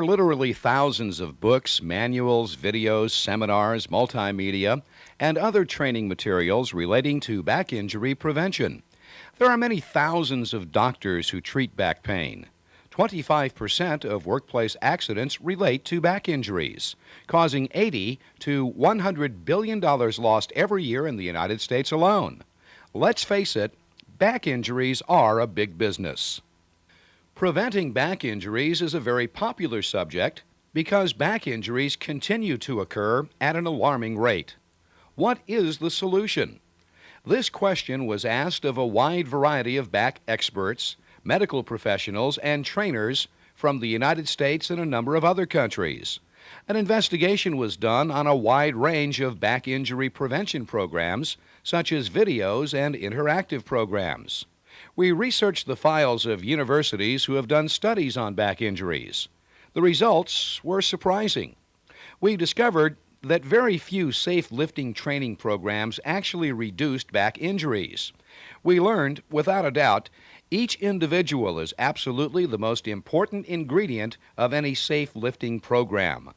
are literally thousands of books, manuals, videos, seminars, multimedia, and other training materials relating to back injury prevention. There are many thousands of doctors who treat back pain. 25% of workplace accidents relate to back injuries, causing $80 to $100 billion lost every year in the United States alone. Let's face it, back injuries are a big business. Preventing back injuries is a very popular subject because back injuries continue to occur at an alarming rate. What is the solution? This question was asked of a wide variety of back experts, medical professionals, and trainers from the United States and a number of other countries. An investigation was done on a wide range of back injury prevention programs, such as videos and interactive programs. We researched the files of universities who have done studies on back injuries. The results were surprising. We discovered that very few safe lifting training programs actually reduced back injuries. We learned, without a doubt, each individual is absolutely the most important ingredient of any safe lifting program.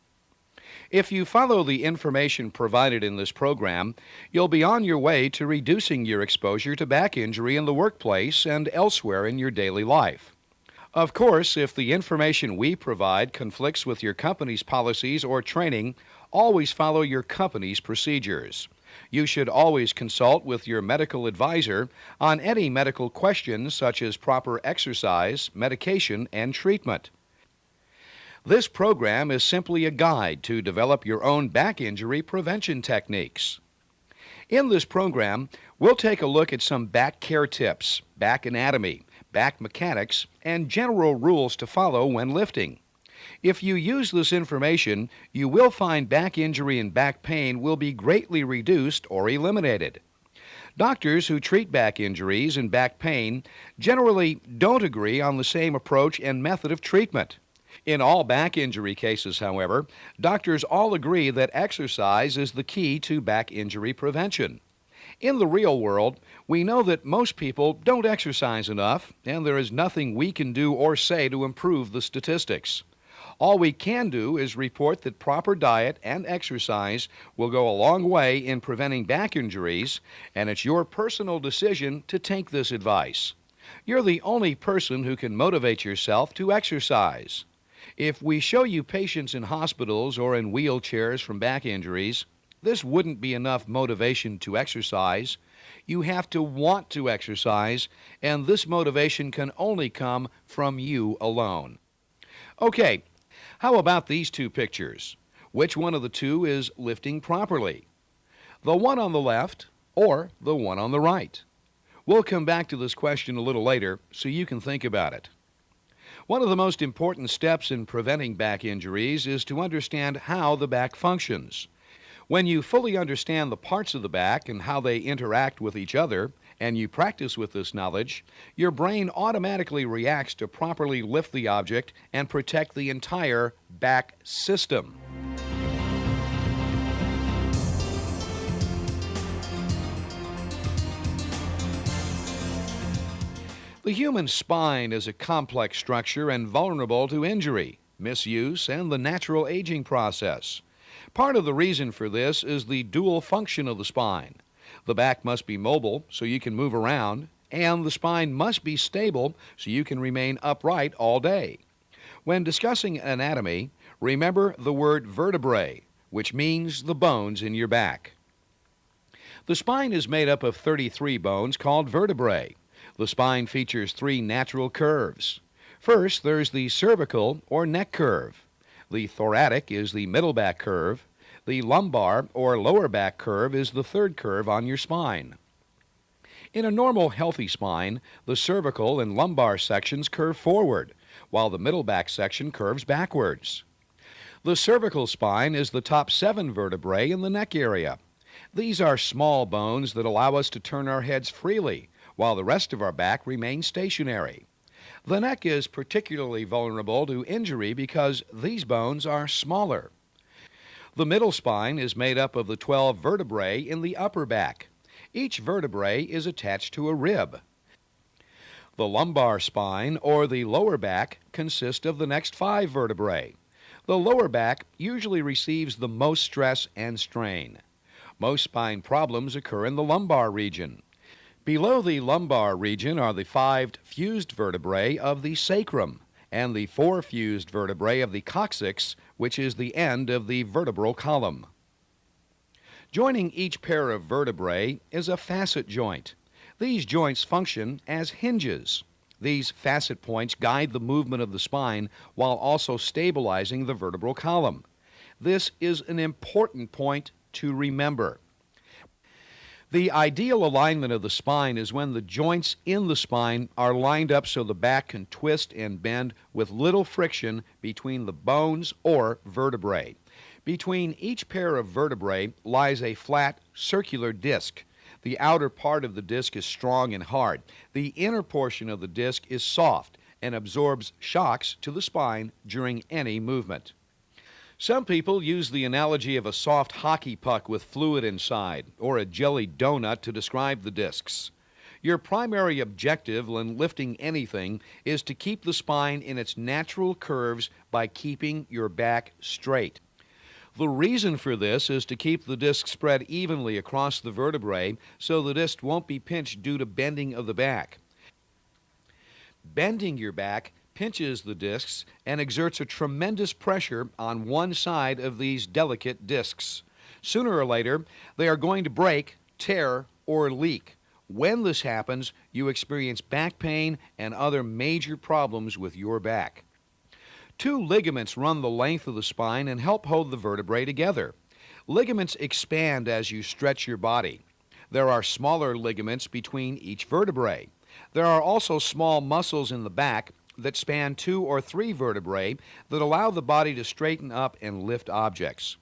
If you follow the information provided in this program, you'll be on your way to reducing your exposure to back injury in the workplace and elsewhere in your daily life. Of course, if the information we provide conflicts with your company's policies or training, always follow your company's procedures. You should always consult with your medical advisor on any medical questions such as proper exercise, medication, and treatment. This program is simply a guide to develop your own back injury prevention techniques. In this program, we'll take a look at some back care tips, back anatomy, back mechanics, and general rules to follow when lifting. If you use this information, you will find back injury and back pain will be greatly reduced or eliminated. Doctors who treat back injuries and back pain generally don't agree on the same approach and method of treatment. In all back injury cases, however, doctors all agree that exercise is the key to back injury prevention. In the real world, we know that most people don't exercise enough, and there is nothing we can do or say to improve the statistics. All we can do is report that proper diet and exercise will go a long way in preventing back injuries, and it's your personal decision to take this advice. You're the only person who can motivate yourself to exercise. If we show you patients in hospitals or in wheelchairs from back injuries, this wouldn't be enough motivation to exercise. You have to want to exercise, and this motivation can only come from you alone. Okay, how about these two pictures? Which one of the two is lifting properly? The one on the left or the one on the right? We'll come back to this question a little later so you can think about it. One of the most important steps in preventing back injuries is to understand how the back functions. When you fully understand the parts of the back and how they interact with each other, and you practice with this knowledge, your brain automatically reacts to properly lift the object and protect the entire back system. The human spine is a complex structure and vulnerable to injury, misuse, and the natural aging process. Part of the reason for this is the dual function of the spine. The back must be mobile so you can move around, and the spine must be stable so you can remain upright all day. When discussing anatomy, remember the word vertebrae, which means the bones in your back. The spine is made up of 33 bones called vertebrae. The spine features 3 natural curves. First, there's the cervical or neck curve. The thoracic is the middle back curve. The lumbar or lower back curve is the third curve on your spine. In a normal, healthy spine, the cervical and lumbar sections curve forward, while the middle back section curves backwards. The cervical spine is the top 7 vertebrae in the neck area. These are small bones that allow us to turn our heads freely, while the rest of our back remains stationary. The neck is particularly vulnerable to injury because these bones are smaller. The middle spine is made up of the 12 vertebrae in the upper back. Each vertebrae is attached to a rib. The lumbar spine, or the lower back, consists of the next 5 vertebrae. The lower back usually receives the most stress and strain. Most spine problems occur in the lumbar region. Below the lumbar region are the 5 fused vertebrae of the sacrum and the 4 fused vertebrae of the coccyx, which is the end of the vertebral column. Joining each pair of vertebrae is a facet joint. These joints function as hinges. These facet points guide the movement of the spine while also stabilizing the vertebral column. This is an important point to remember. The ideal alignment of the spine is when the joints in the spine are lined up so the back can twist and bend with little friction between the bones or vertebrae. Between each pair of vertebrae lies a flat, circular disc. The outer part of the disc is strong and hard. The inner portion of the disc is soft and absorbs shocks to the spine during any movement. Some people use the analogy of a soft hockey puck with fluid inside, or a jelly donut to describe the discs. Your primary objective when lifting anything is to keep the spine in its natural curves by keeping your back straight. The reason for this is to keep the disc spread evenly across the vertebrae so the disc won't be pinched due to bending of the back. Bending your back pinches the discs and exerts a tremendous pressure on one side of these delicate discs. Sooner or later, they are going to break, tear, or leak. When this happens, you experience back pain and other major problems with your back. 2 ligaments run the length of the spine and help hold the vertebrae together. Ligaments expand as you stretch your body. There are smaller ligaments between each vertebrae. There are also small muscles in the back that span 2 or 3 vertebrae that allow the body to straighten up and lift objects.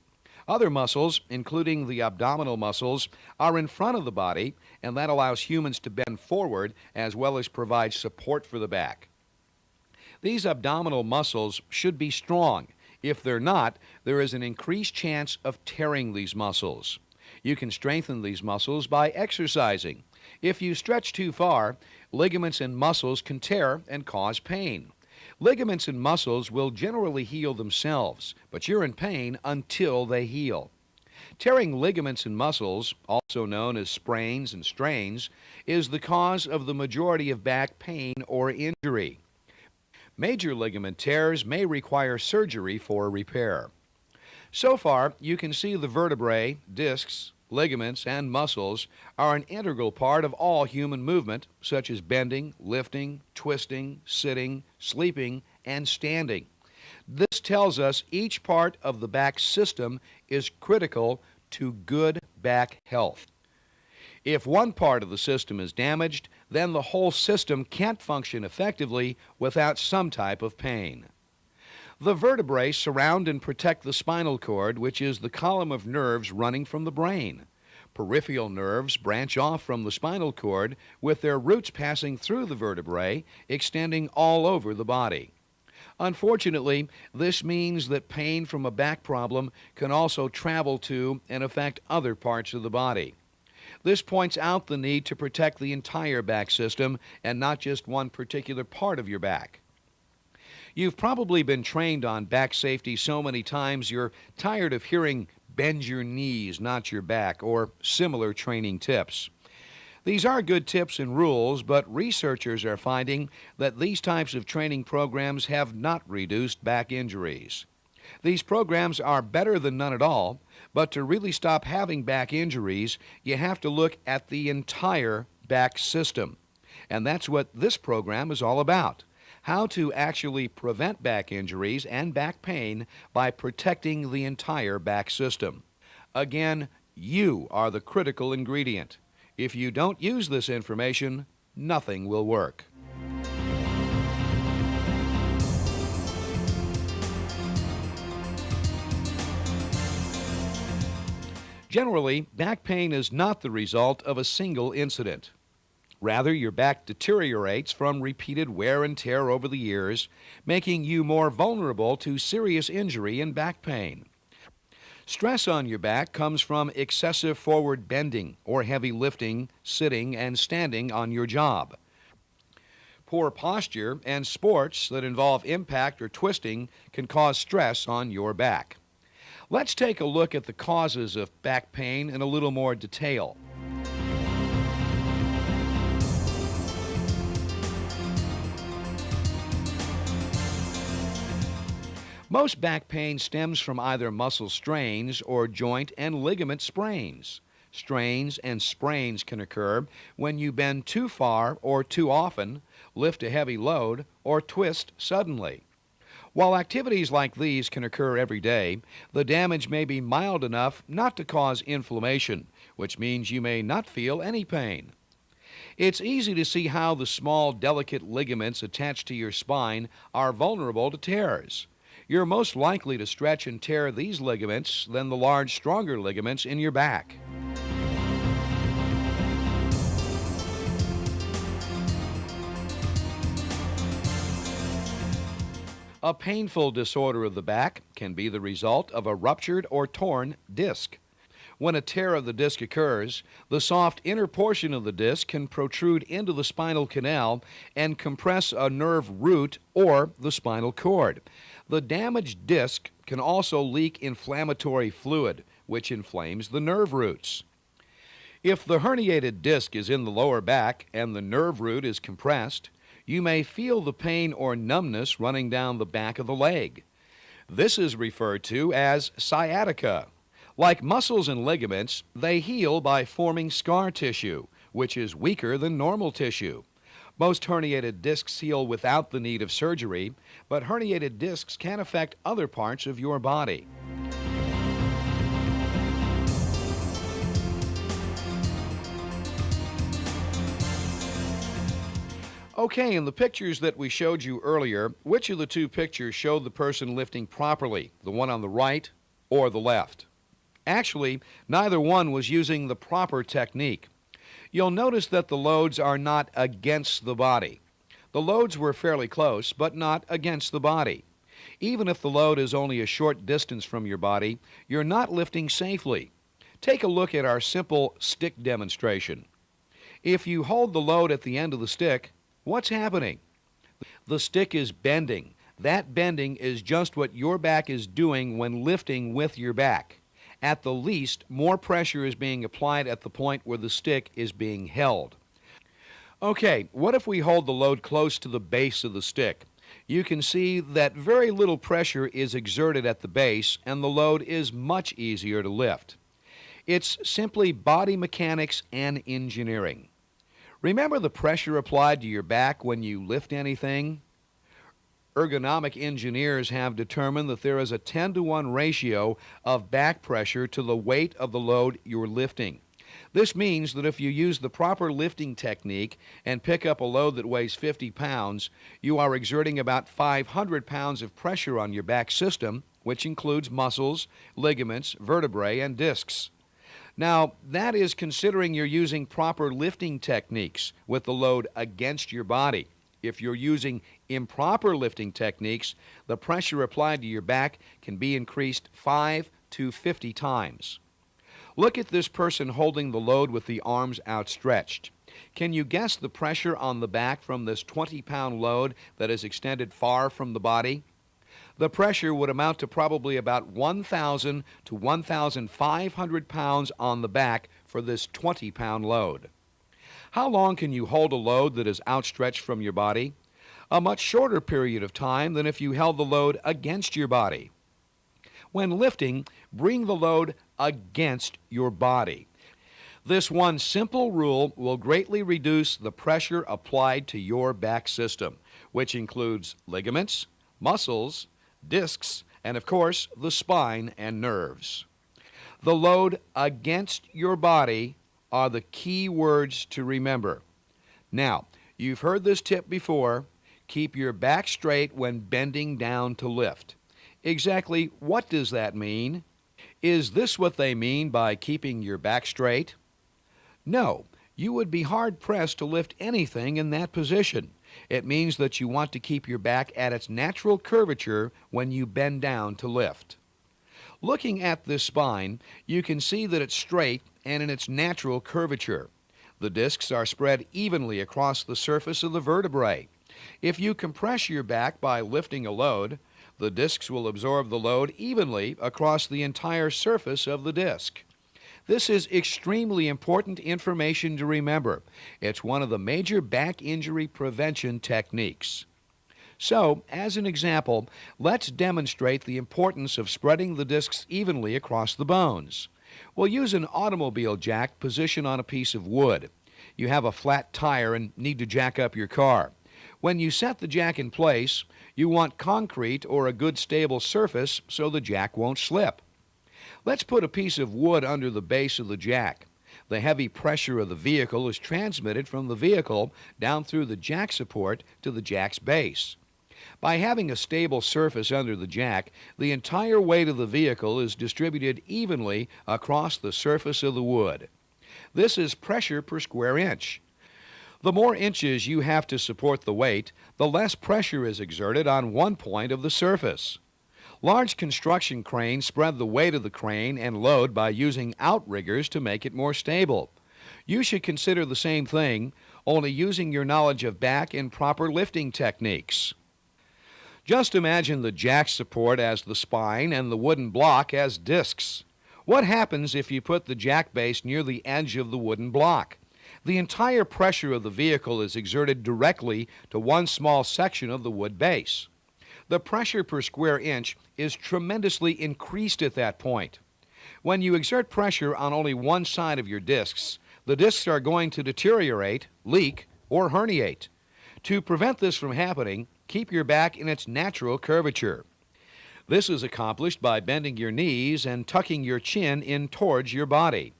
Other muscles, including the abdominal muscles, are in front of the body, and that allows humans to bend forward as well as provide support for the back. These abdominal muscles should be strong. If they're not, there is an increased chance of tearing these muscles. You can strengthen these muscles by exercising. If you stretch too far, ligaments and muscles can tear and cause pain. Ligaments and muscles will generally heal themselves, but you're in pain until they heal. Tearing ligaments and muscles, also known as sprains and strains, is the cause of the majority of back pain or injury. Major ligament tears may require surgery for repair. So far, you can see the vertebrae, discs, ligaments, and muscles are an integral part of all human movement, such as bending, lifting, twisting, sitting, sleeping, and standing. This tells us each part of the back system is critical to good back health. If one part of the system is damaged, then the whole system can't function effectively without some type of pain. The vertebrae surround and protect the spinal cord, which is the column of nerves running from the brain. Peripheral nerves branch off from the spinal cord, with their roots passing through the vertebrae, extending all over the body. Unfortunately, this means that pain from a back problem can also travel to and affect other parts of the body. This points out the need to protect the entire back system and not just one particular part of your back. You've probably been trained on back safety so many times you're tired of hearing "bend your knees, not your back," or similar training tips. These are good tips and rules, but researchers are finding that these types of training programs have not reduced back injuries. These programs are better than none at all, but to really stop having back injuries, you have to look at the entire back system. And that's what this program is all about. How to actually prevent back injuries and back pain by protecting the entire back system. Again, you are the critical ingredient. If you don't use this information, nothing will work. Generally, back pain is not the result of a single incident. Rather, your back deteriorates from repeated wear and tear over the years, making you more vulnerable to serious injury and back pain. Stress on your back comes from excessive forward bending or heavy lifting, sitting, and standing on your job. Poor posture and sports that involve impact or twisting can cause stress on your back. Let's take a look at the causes of back pain in a little more detail. Most back pain stems from either muscle strains or joint and ligament sprains. Strains and sprains can occur when you bend too far or too often, lift a heavy load, or twist suddenly. While activities like these can occur every day, the damage may be mild enough not to cause inflammation, which means you may not feel any pain. It's easy to see how the small, delicate ligaments attached to your spine are vulnerable to tears. You're most likely to stretch and tear these ligaments than the large, stronger ligaments in your back. A painful disorder of the back can be the result of a ruptured or torn disc. When a tear of the disc occurs, the soft inner portion of the disc can protrude into the spinal canal and compress a nerve root or the spinal cord. The damaged disc can also leak inflammatory fluid, which inflames the nerve roots. If the herniated disc is in the lower back and the nerve root is compressed, you may feel the pain or numbness running down the back of the leg. This is referred to as sciatica. Like muscles and ligaments, they heal by forming scar tissue, which is weaker than normal tissue. Most herniated discs heal without the need of surgery, but herniated discs can affect other parts of your body. Okay, in the pictures that we showed you earlier, which of the two pictures showed the person lifting properly, the one on the right or the left? Actually, neither one was using the proper technique. You'll notice that the loads are not against the body. The loads were fairly close, but not against the body. Even if the load is only a short distance from your body, you're not lifting safely. Take a look at our simple stick demonstration. If you hold the load at the end of the stick, what's happening? The stick is bending. That bending is just what your back is doing when lifting with your back. At the least, more pressure is being applied at the point where the stick is being held. Okay, what if we hold the load close to the base of the stick? You can see that very little pressure is exerted at the base, and the load is much easier to lift. It's simply body mechanics and engineering. Remember the pressure applied to your back when you lift anything? Ergonomic engineers have determined that there is a 10-to-1 ratio of back pressure to the weight of the load you're lifting. This means that if you use the proper lifting technique and pick up a load that weighs 50 pounds, you are exerting about 500 pounds of pressure on your back system, which includes muscles, ligaments, vertebrae, and discs. Now, that is considering you're using proper lifting techniques with the load against your body. If you're using improper lifting techniques, the pressure applied to your back can be increased 5 to 50 times. Look at this person holding the load with the arms outstretched. Can you guess the pressure on the back from this 20-pound load that is extended far from the body? The pressure would amount to probably about 1,000 to 1,500 pounds on the back for this 20-pound load. How long can you hold a load that is outstretched from your body? A much shorter period of time than if you held the load against your body. When lifting, bring the load against your body. This one simple rule will greatly reduce the pressure applied to your back system, which includes ligaments, muscles, discs, and of course, the spine and nerves. The load against your body are the key words to remember. Now, you've heard this tip before. Keep your back straight when bending down to lift. Exactly what does that mean? Is this what they mean by keeping your back straight? No, you would be hard-pressed to lift anything in that position. It means that you want to keep your back at its natural curvature when you bend down to lift. Looking at this spine, you can see that it's straight and in its natural curvature. The discs are spread evenly across the surface of the vertebrae. If you compress your back by lifting a load, the discs will absorb the load evenly across the entire surface of the disc. This is extremely important information to remember. It's one of the major back injury prevention techniques. So, as an example, let's demonstrate the importance of spreading the discs evenly across the bones. We'll use an automobile jack positioned on a piece of wood. You have a flat tire and need to jack up your car. When you set the jack in place, you want concrete or a good stable surface so the jack won't slip. Let's put a piece of wood under the base of the jack. The heavy pressure of the vehicle is transmitted from the vehicle down through the jack support to the jack's base. By having a stable surface under the jack, the entire weight of the vehicle is distributed evenly across the surface of the wood. This is pressure per square inch. The more inches you have to support the weight, the less pressure is exerted on one point of the surface. Large construction cranes spread the weight of the crane and load by using outriggers to make it more stable. You should consider the same thing, only using your knowledge of back and proper lifting techniques. Just imagine the jack support as the spine and the wooden block as discs. What happens if you put the jack base near the edge of the wooden block? The entire pressure of the vehicle is exerted directly to one small section of the wood base. The pressure per square inch is tremendously increased at that point. When you exert pressure on only one side of your discs, the discs are going to deteriorate, leak, or herniate. To prevent this from happening, keep your back in its natural curvature. This is accomplished by bending your knees and tucking your chin in towards your body.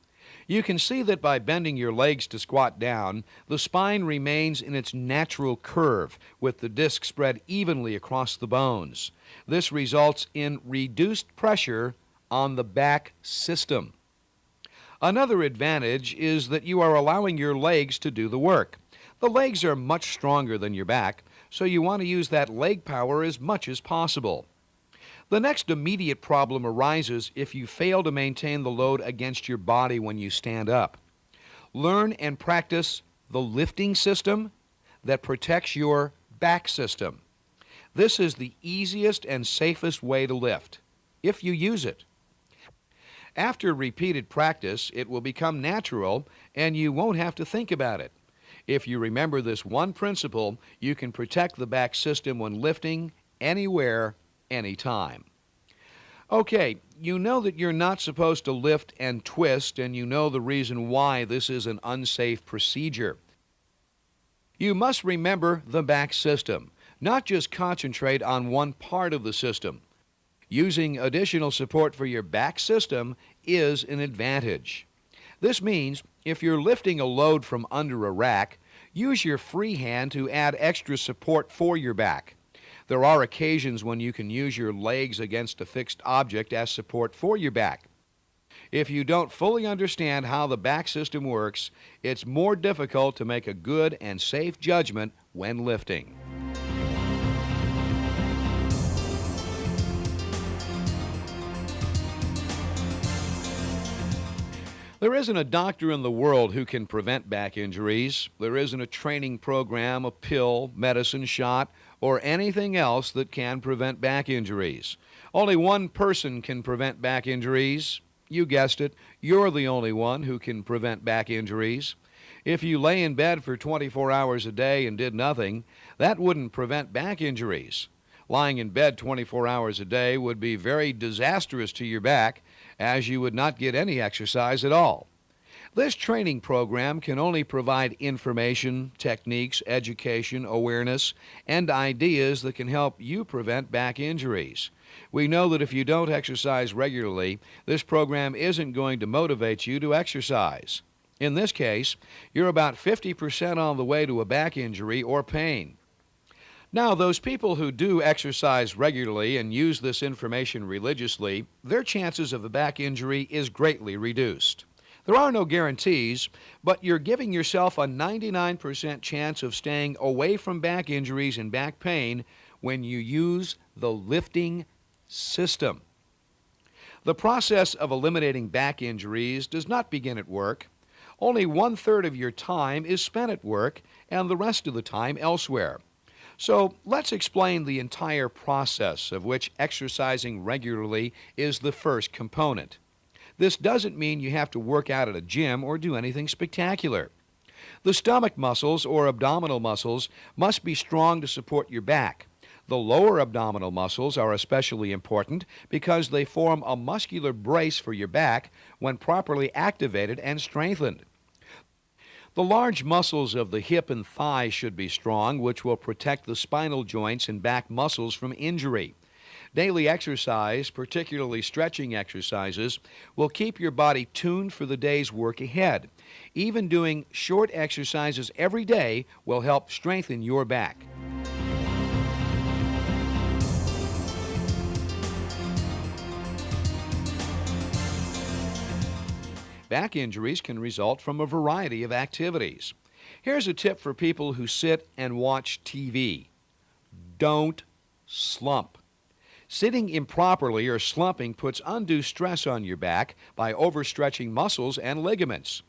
You can see that by bending your legs to squat down, the spine remains in its natural curve, with the disc spread evenly across the bones. This results in reduced pressure on the back system. Another advantage is that you are allowing your legs to do the work. The legs are much stronger than your back, so you want to use that leg power as much as possible. The next immediate problem arises if you fail to maintain the load against your body when you stand up. Learn and practice the lifting system that protects your back system. This is the easiest and safest way to lift, if you use it. After repeated practice, it will become natural and you won't have to think about it. If you remember this one principle, you can protect the back system when lifting anywhere, anytime. Okay, you know that you're not supposed to lift and twist, and you know the reason why this is an unsafe procedure. You must remember the back system, not just concentrate on one part of the system. Using additional support for your back system is an advantage. This means if you're lifting a load from under a rack, use your free hand to add extra support for your back. There are occasions when you can use your legs against a fixed object as support for your back. If you don't fully understand how the back system works, it's more difficult to make a good and safe judgment when lifting. There isn't a doctor in the world who can prevent back injuries. There isn't a training program, a pill, medicine shot, or anything else that can prevent back injuries. Only one person can prevent back injuries. You guessed it, you're the only one who can prevent back injuries. If you lay in bed for 24 hours a day and did nothing, that wouldn't prevent back injuries. Lying in bed 24 hours a day would be very disastrous to your back, as you would not get any exercise at all. This training program can only provide information, techniques, education, awareness, and ideas that can help you prevent back injuries. We know that if you don't exercise regularly, this program isn't going to motivate you to exercise. In this case, you're about 50% on the way to a back injury or pain. Now, those people who do exercise regularly and use this information religiously, their chances of a back injury is greatly reduced. There are no guarantees, but you're giving yourself a 99% chance of staying away from back injuries and back pain when you use the lifting system. The process of eliminating back injuries does not begin at work. Only 1/3 of your time is spent at work and the rest of the time elsewhere. So let's explain the entire process, of which exercising regularly is the first component. This doesn't mean you have to work out at a gym or do anything spectacular. The stomach muscles or abdominal muscles must be strong to support your back. The lower abdominal muscles are especially important because they form a muscular brace for your back when properly activated and strengthened. The large muscles of the hip and thigh should be strong, which will protect the spinal joints and back muscles from injury. Daily exercise, particularly stretching exercises, will keep your body tuned for the day's work ahead. Even doing short exercises every day will help strengthen your back. Back injuries can result from a variety of activities. Here's a tip for people who sit and watch TV. Don't slump. Sitting improperly or slumping puts undue stress on your back by overstretching muscles and ligaments.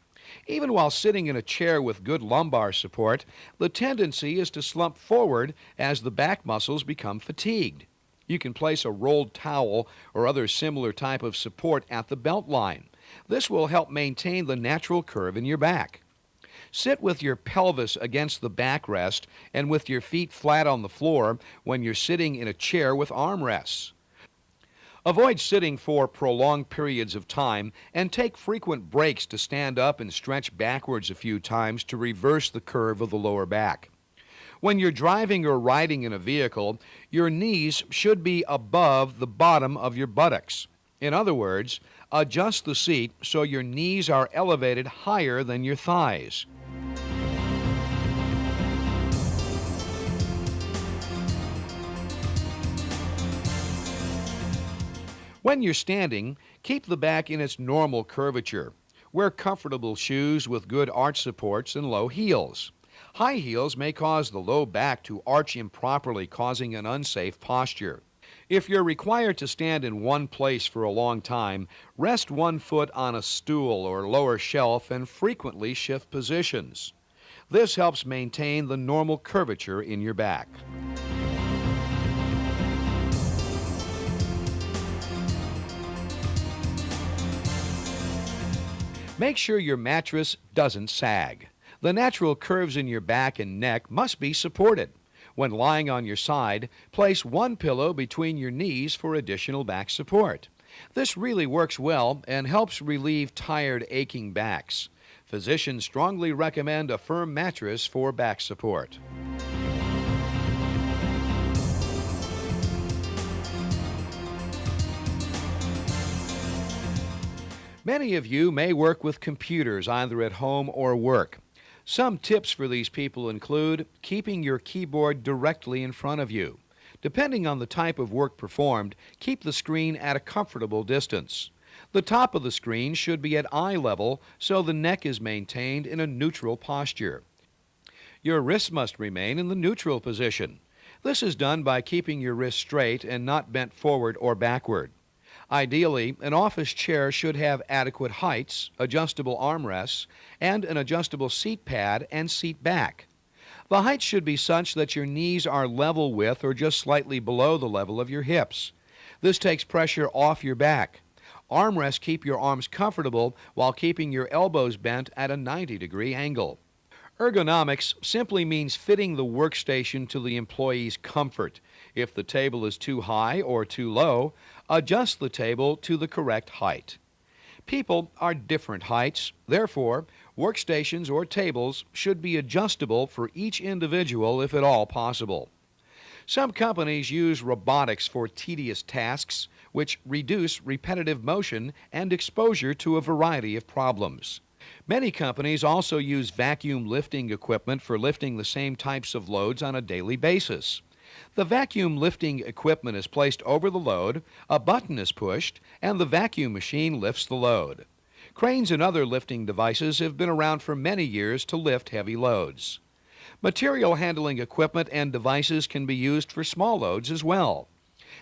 Even while sitting in a chair with good lumbar support, the tendency is to slump forward as the back muscles become fatigued. You can place a rolled towel or other similar type of support at the belt line. This will help maintain the natural curve in your back. Sit with your pelvis against the backrest and with your feet flat on the floor when you're sitting in a chair with armrests. Avoid sitting for prolonged periods of time and take frequent breaks to stand up and stretch backwards a few times to reverse the curve of the lower back. When you're driving or riding in a vehicle, your knees should be above the bottom of your buttocks. In other words, adjust the seat so your knees are elevated higher than your thighs. When you're standing, keep the back in its normal curvature. Wear comfortable shoes with good arch supports and low heels. High heels may cause the low back to arch improperly, causing an unsafe posture. If you're required to stand in one place for a long time, rest one foot on a stool or lower shelf and frequently shift positions. This helps maintain the normal curvature in your back. Make sure your mattress doesn't sag. The natural curves in your back and neck must be supported. When lying on your side, place one pillow between your knees for additional back support. This really works well and helps relieve tired, aching backs. Physicians strongly recommend a firm mattress for back support. Many of you may work with computers either at home or work. Some tips for these people include keeping your keyboard directly in front of you. Depending on the type of work performed, keep the screen at a comfortable distance. The top of the screen should be at eye level so the neck is maintained in a neutral posture. Your wrists must remain in the neutral position. This is done by keeping your wrists straight and not bent forward or backward. Ideally, an office chair should have adequate heights, adjustable armrests, and an adjustable seat pad and seat back. The height should be such that your knees are level with or just slightly below the level of your hips. This takes pressure off your back. Armrests keep your arms comfortable while keeping your elbows bent at a 90-degree angle. Ergonomics simply means fitting the workstation to the employee's comfort. If the table is too high or too low, adjust the table to the correct height. People are different heights. Therefore, workstations or tables should be adjustable for each individual if at all possible. Some companies use robotics for tedious tasks, which reduce repetitive motion and exposure to a variety of problems. Many companies also use vacuum lifting equipment for lifting the same types of loads on a daily basis. The vacuum lifting equipment is placed over the load, a button is pushed, and the vacuum machine lifts the load. Cranes and other lifting devices have been around for many years to lift heavy loads. Material handling equipment and devices can be used for small loads as well.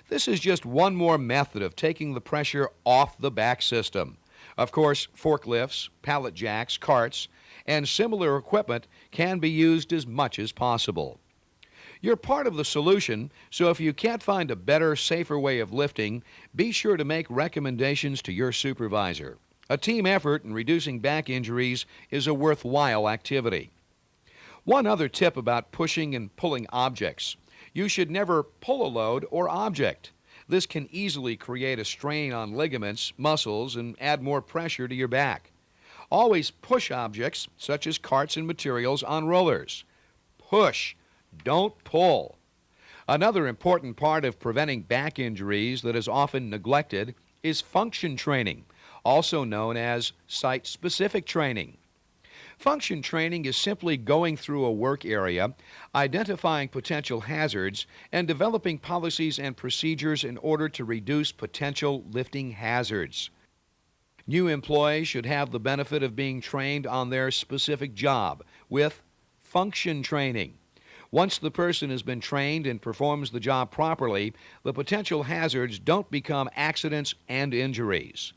This is just one more method of taking the pressure off the back system. Of course, forklifts, pallet jacks, carts, and similar equipment can be used as much as possible. You're part of the solution, so if you can't find a better, safer way of lifting, be sure to make recommendations to your supervisor. A team effort in reducing back injuries is a worthwhile activity. One other tip about pushing and pulling objects. You should never pull a load or object. This can easily create a strain on ligaments, muscles, and add more pressure to your back. Always push objects, such as carts and materials, on rollers. Push, don't pull. Another important part of preventing back injuries that is often neglected is function training, also known as site-specific training. Function training is simply going through a work area, identifying potential hazards, and developing policies and procedures in order to reduce potential lifting hazards. New employees should have the benefit of being trained on their specific job with function training. Once the person has been trained and performs the job properly, the potential hazards don't become accidents and injuries.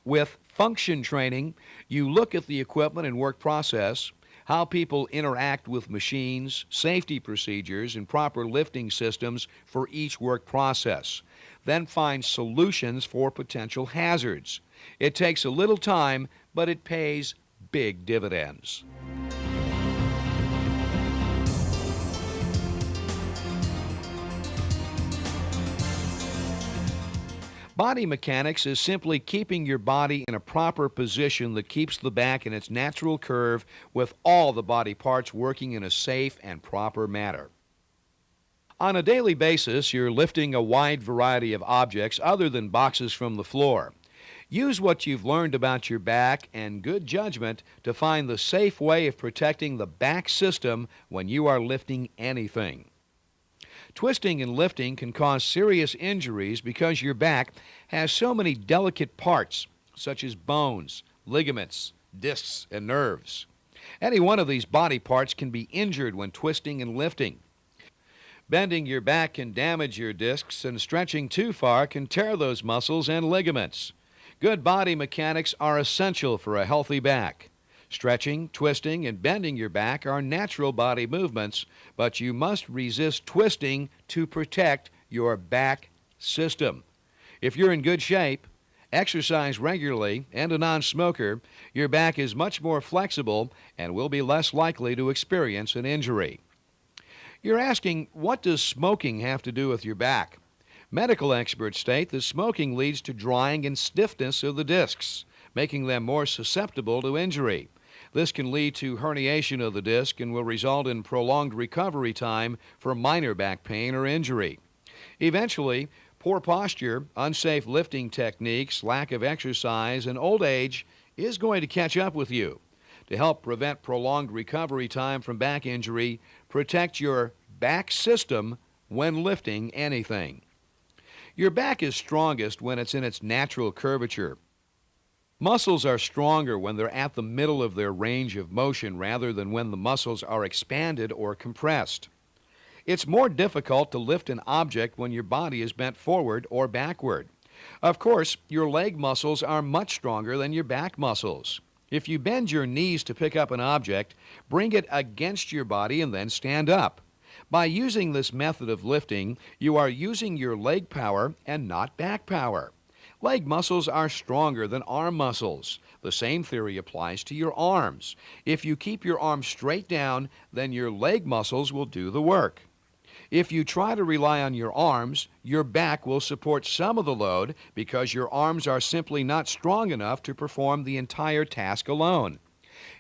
With function training, you look at the equipment and work process, how people interact with machines, safety procedures, and proper lifting systems for each work process. Then find solutions for potential hazards. It takes a little time, but it pays big dividends. Body mechanics is simply keeping your body in a proper position that keeps the back in its natural curve with all the body parts working in a safe and proper manner. On a daily basis, you're lifting a wide variety of objects other than boxes from the floor. Use what you've learned about your back and good judgment to find the safe way of protecting the back system when you are lifting anything. Twisting and lifting can cause serious injuries because your back has so many delicate parts, such as bones, ligaments, discs, and nerves. Any one of these body parts can be injured when twisting and lifting. Bending your back can damage your discs, and stretching too far can tear those muscles and ligaments. Good body mechanics are essential for a healthy back. Stretching, twisting, and bending your back are natural body movements, but you must resist twisting to protect your back system. If you're in good shape, exercise regularly, and a non-smoker, your back is much more flexible and will be less likely to experience an injury. You're asking, what does smoking have to do with your back? Medical experts state that smoking leads to drying and stiffness of the discs, making them more susceptible to injury. This can lead to herniation of the disc and will result in prolonged recovery time for minor back pain or injury. Eventually, poor posture, unsafe lifting techniques, lack of exercise, and old age is going to catch up with you. To help prevent prolonged recovery time from back injury, protect your back system when lifting anything. Your back is strongest when it's in its natural curvature. Muscles are stronger when they're at the middle of their range of motion rather than when the muscles are expanded or compressed. It's more difficult to lift an object when your body is bent forward or backward. Of course, your leg muscles are much stronger than your back muscles. If you bend your knees to pick up an object, bring it against your body and then stand up. By using this method of lifting, you are using your leg power and not back power. Leg muscles are stronger than arm muscles. The same theory applies to your arms. If you keep your arms straight down, then your leg muscles will do the work. If you try to rely on your arms, your back will support some of the load because your arms are simply not strong enough to perform the entire task alone.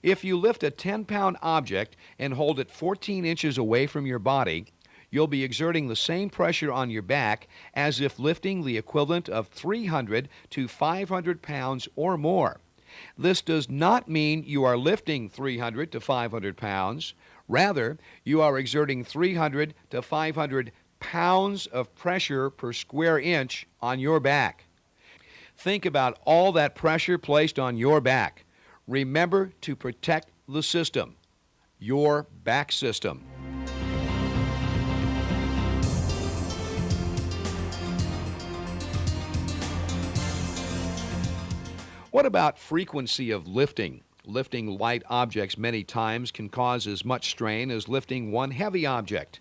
If you lift a 10-pound object and hold it 14 inches away from your body, you'll be exerting the same pressure on your back as if lifting the equivalent of 300 to 500 pounds or more. This does not mean you are lifting 300 to 500 pounds. Rather, you are exerting 300 to 500 pounds of pressure per square inch on your back. Think about all that pressure placed on your back. Remember to protect the system, your back system. What about frequency of lifting? Lifting light objects many times can cause as much strain as lifting one heavy object.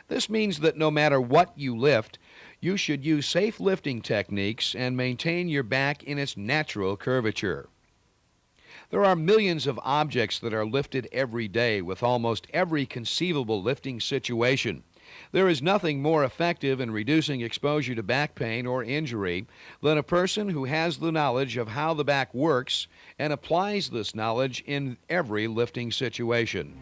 This means that no matter what you lift, you should use safe lifting techniques and maintain your back in its natural curvature. There are millions of objects that are lifted every day with almost every conceivable lifting situation. There is nothing more effective in reducing exposure to back pain or injury than a person who has the knowledge of how the back works and applies this knowledge in every lifting situation.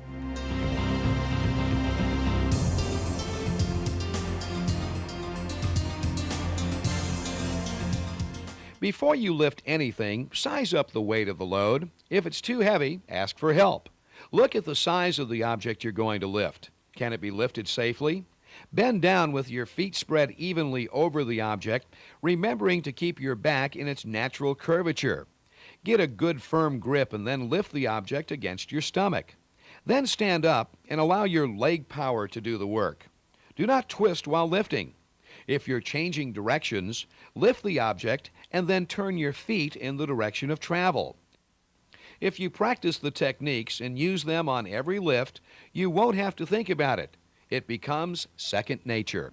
Before you lift anything, size up the weight of the load. If it's too heavy, ask for help. Look at the size of the object you're going to lift. Can it be lifted safely? Bend down with your feet spread evenly over the object, remembering to keep your back in its natural curvature. Get a good firm grip and then lift the object against your stomach. Then stand up and allow your leg power to do the work. Do not twist while lifting. If you're changing directions, lift the object and then turn your feet in the direction of travel. If you practice the techniques and use them on every lift, you won't have to think about it. It becomes second nature.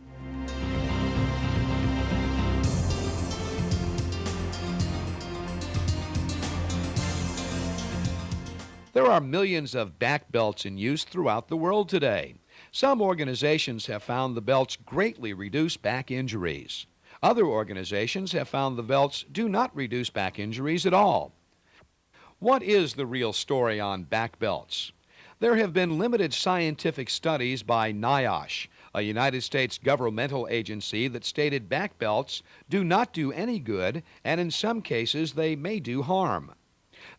There are millions of back belts in use throughout the world today. Some organizations have found the belts greatly reduce back injuries. Other organizations have found the belts do not reduce back injuries at all. What is the real story on back belts? There have been limited scientific studies by NIOSH, a United States governmental agency, that stated back belts do not do any good, and in some cases they may do harm.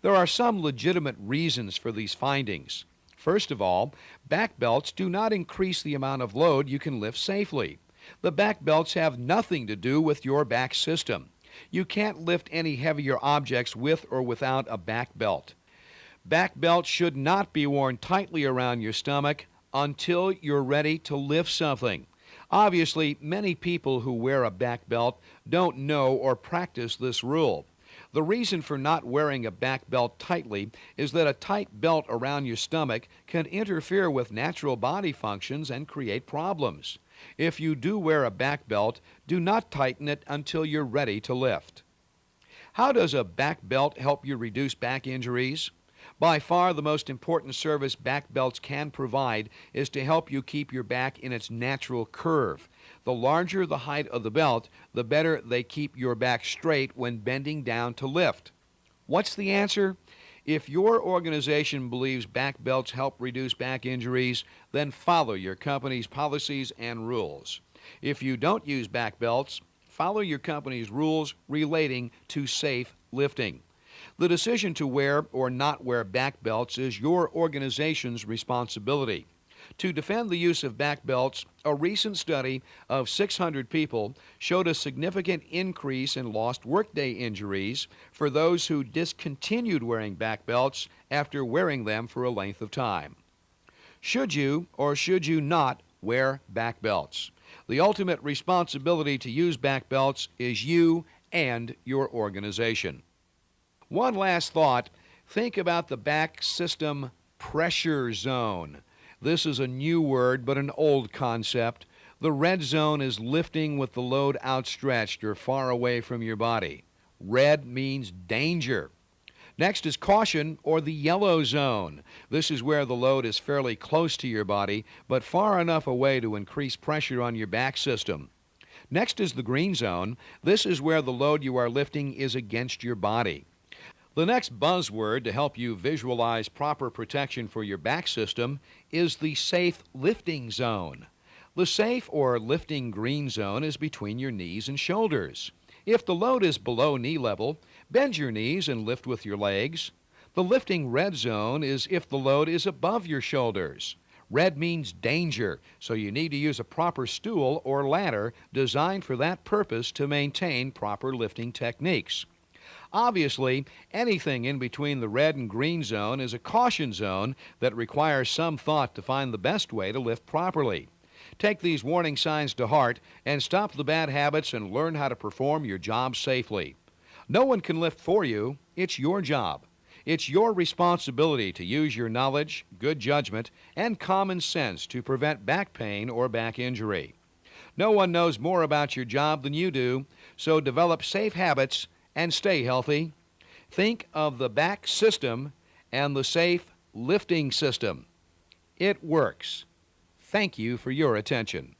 There are some legitimate reasons for these findings. First of all, back belts do not increase the amount of load you can lift safely. The back belts have nothing to do with your back system. You can't lift any heavier objects with or without a back belt. Back belts should not be worn tightly around your stomach until you're ready to lift something. Obviously, many people who wear a back belt don't know or practice this rule. The reason for not wearing a back belt tightly is that a tight belt around your stomach can interfere with natural body functions and create problems. If you do wear a back belt, do not tighten it until you're ready to lift. How does a back belt help you reduce back injuries? By far the most important service back belts can provide is to help you keep your back in its natural curve. The larger the height of the belt, the better they keep your back straight when bending down to lift. What's the answer? If your organization believes back belts help reduce back injuries, then follow your company's policies and rules. If you don't use back belts, follow your company's rules relating to safe lifting. The decision to wear or not wear back belts is your organization's responsibility. To defend the use of back belts, a recent study of 600 people showed a significant increase in lost workday injuries for those who discontinued wearing back belts after wearing them for a length of time. Should you or should you not wear back belts? The ultimate responsibility to use back belts is you and your organization. One last thought. Think about the back system pressure zone. This is a new word, but an old concept. The red zone is lifting with the load outstretched or far away from your body. Red means danger. Next is caution, or the yellow zone. This is where the load is fairly close to your body, but far enough away to increase pressure on your back system. Next is the green zone. This is where the load you are lifting is against your body. The next buzzword to help you visualize proper protection for your back system is the safe lifting zone. The safe or lifting green zone is between your knees and shoulders. If the load is below knee level, bend your knees and lift with your legs. The lifting red zone is if the load is above your shoulders. Red means danger, so you need to use a proper stool or ladder designed for that purpose to maintain proper lifting techniques. Obviously, anything in between the red and green zone is a caution zone that requires some thought to find the best way to lift properly. Take these warning signs to heart and stop the bad habits and learn how to perform your job safely. No one can lift for you. It's your job. It's your responsibility to use your knowledge, good judgment, and common sense to prevent back pain or back injury. No one knows more about your job than you do, so develop safe habits and stay healthy. Think of the back system and the safe lifting system. It works. Thank you for your attention.